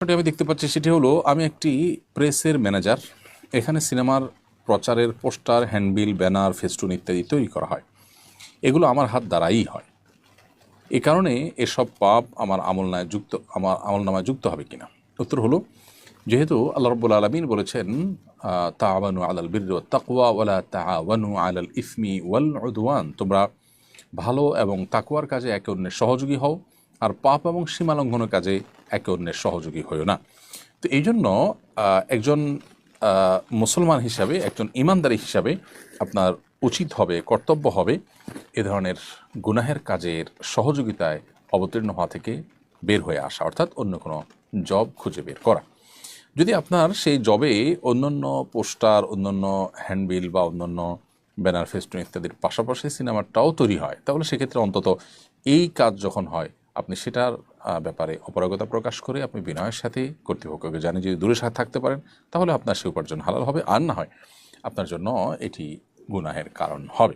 আমি দেখতে পাচ্ছি সেটি হলো, আমি একটি প্রেসের ম্যানেজার। এখানে সিনেমার প্রচারের পোস্টার, হ্যান্ডবিল, ব্যানার, ফেস্টুন ইত্যাদি তৈরি করা হয়। এগুলো আমার হাত দ্বারাই হয়। এ কারণে এসব পাপ আমার আমলনামায় যুক্ত হবে কিনা। উত্তর হলো, যেহেতু আল্লাহ রাব্বুল আলামিন বলেছেন তাআওয়ানু আলাল বিররি ওয়াত তাকওয়া ওয়ালা তাআওয়ানু আলাল ইসমি ওয়াল উদওয়ান, তোমরা ভালো এবং তাকওয়ার কাজে একে অন্যের সহযোগী হও, আর পাপ এবং সীমালঙ্ঘনের কাজে একে অন্যের সহযোগী হও না। তো এই জন্য একজন মুসলমান হিসাবে, একজন ইমানদারি হিসাবে আপনার উচিত হবে, কর্তব্য হবে এ ধরনের গুনাহের কাজের সহযোগিতায় অবতীর্ণ হওয়া থেকে বের হয়ে আসা, অর্থাৎ অন্য কোনো জব খুঁজে বের করা। যদি আপনার সেই জবে অন্যান্য পোস্টার, অন্যান্য হ্যান্ডবিল বা অন্যান্য ব্যানার, ফেস্টুন ইত্যাদির পাশাপাশি সিনেমাটাও তৈরি হয়, তাহলে সেক্ষেত্রে অন্তত এই কাজ যখন হয় আপনি সেটার ব্যাপারে অপারগতা প্রকাশ করে আপনি বিনয়ের সাথে কর্তৃপক্ষকে জানিয়ে যদি দূরে সাথে থাকতে পারেন, তাহলে আপনার সে উপার্জন হালাল হবে। আর না হয় আপনার জন্য এটি গুনাহের কারণ হবে।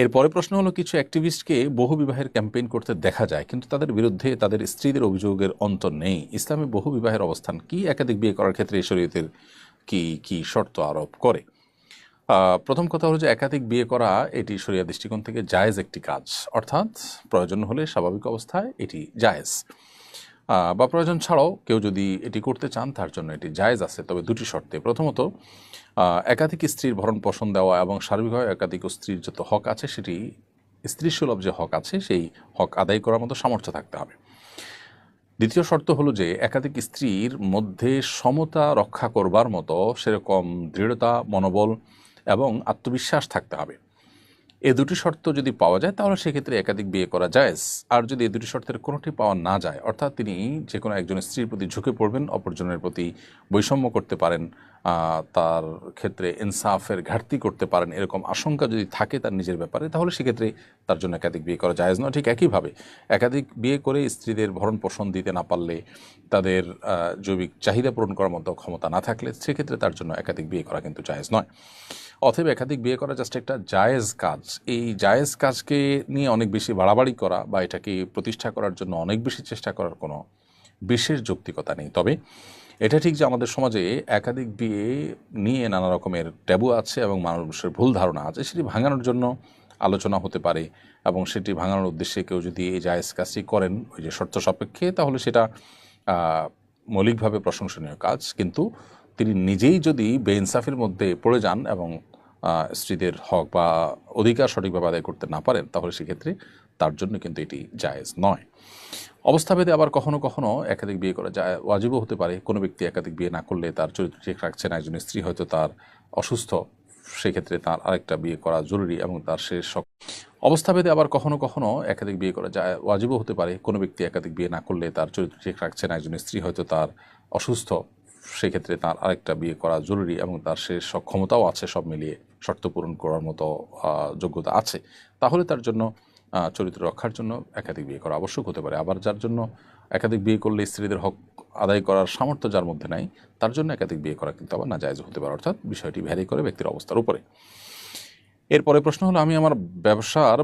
এরপরে প্রশ্ন হলো, কিছু অ্যাক্টিভিস্টকে বহু বিবাহের ক্যাম্পেইন করতে দেখা যায়, কিন্তু তাদের বিরুদ্ধে তাদের স্ত্রীদের অভিযোগের অন্ত নেই। ইসলামে বহু বিবাহের অবস্থান কি? একাধিক বিয়ে করার ক্ষেত্রে শরীয়তের কি কি শর্ত আরোপ করে? প্রথম কথা হলো যে একাধিক বিয়ে করা এটি শরিয়া দৃষ্টিকোণ থেকে জায়েজ একটি কাজ, অর্থাৎ প্রয়োজন হলে স্বাভাবিক অবস্থায় এটি জায়েজ, বা প্রয়োজন ছাড়াও কেউ যদি এটি করতে চান তার জন্য এটি জায়েজ আছে, তবে দুটি শর্তে। প্রথমত, একাধিক স্ত্রীর ভরণ পোষণ দেওয়া এবং সার্বিকভাবে একাধিক স্ত্রীর যত হক আছে সেটি, স্ত্রী সুলভ যে হক আছে সেই হক আদায় করার মতো সামর্থ্য থাকতে হবে। দ্বিতীয় শর্ত হলো যে একাধিক স্ত্রীর মধ্যে সমতা রক্ষা করবার মতো সেরকম দৃঢ়তা, মনোবল এবং আত্মবিশ্বাস থাকতে হবে। এই দুটি শর্ত যদি পাওয়া যায় তাহলে সেক্ষেত্রে একাধিক বিয়ে করা জায়েজ। আর যদি এই দুটি শর্তের কোনোটি পাওয়া না যায়, অর্থাৎ তিনি যে কোনো একজন স্ত্রীর প্রতি ঝুঁকে পড়বেন, অপরজনের প্রতি বৈষম্য করতে পারেন, তার ক্ষেত্রে ইনসাফের ঘাটতি করতে পারেন, এরকম আশঙ্কা যদি থাকে তার নিজের ব্যাপারে, তাহলে সেক্ষেত্রে তার জন্য একাধিক বিয়ে করা জায়েজ নয়। ঠিক একইভাবে একাধিক বিয়ে করে স্ত্রীদের ভরণ পোষণ দিতে না পারলে, তাদের জৈবিক চাহিদা পূরণ করার মতো ক্ষমতা না থাকলে, সেক্ষেত্রে তার জন্য একাধিক বিয়ে করা কিন্তু জায়েজ নয়। অতএব একাধিক বিয়ে করা জাস্ট একটা জায়েজ কাজ। এই জায়েজ কাজকে নিয়ে অনেক বেশি বাড়াবাড়ি করা বা এটাকে প্রতিষ্ঠা করার জন্য অনেক বেশি চেষ্টা করার কোনো বিশেষ যৌক্তিকতা নেই। তবে এটা ঠিক যে আমাদের সমাজে একাধিক বিয়ে নিয়ে নানা রকমের ট্যাবু আছে এবং মানুষের ভুল ধারণা আছে, সেটি ভাঙানোর জন্য আলোচনা হতে পারে, এবং সেটি ভাঙানোর উদ্দেশ্যে কেউ যদি এই জায়েজ কাজটি করেন ওই যে শর্ত সাপেক্ষে, তাহলে সেটা মৌলিকভাবে প্রশংসনীয় কাজ। কিন্তু তিনি নিজেই যদি বেইনসাফের মধ্যে পড়ে যান এবং স্ত্রীদের হক বা অধিকার সঠিকভাবে আদায় করতে না পারেন, তাহলে সেক্ষেত্রে তার জন্য কিন্তু এটি জায়েজ নয়। অবস্থাভেদে আবার কখনো কখনো একাধিক বিয়ে করা যায় ওয়াজিবও হতে পারে। কোনো ব্যক্তি একাধিক বিয়ে না করলে তার চরিত্র ঠিক রাখছে না, একজন স্ত্রী হয়তো তার অসুস্থ, সেক্ষেত্রে তার আরেকটা বিয়ে করা জরুরি এবং তার সে অবস্থাভেদে আবার কখনো কখনো একাধিক বিয়ে করা যায় ওয়াজিবও হতে পারে। কোনো ব্যক্তি একাধিক বিয়ে না করলে তার চরিত্র ঠিক রাখছে না, একজন স্ত্রী হয়তো তার অসুস্থ, সেক্ষেত্রে তার আরেকটা বিয়ে করা জরুরি এবং তার সে সক্ষমতাও আছে, সব মিলিয়ে শর্ত পূরণ করার মতো যোগ্যতা আছে, তাহলে তার জন্য চরিত্র রক্ষার জন্য একাধিক বিয়ে করা আবশ্যক হতে পারে। আবার যার জন্য একাধিক বিয়ে করলে স্ত্রীদের হক আদায় করার সামর্থ্য যার মধ্যে নাই, তার জন্য একাধিক বিয়ে করা কিন্তু আবার নাজায়েজ হতে পারে, অর্থাৎ বিষয়টি ভ্যারি করে ব্যক্তির অবস্থার উপরে। এরপরে প্রশ্ন হলো, আমি আমার ব্যবসার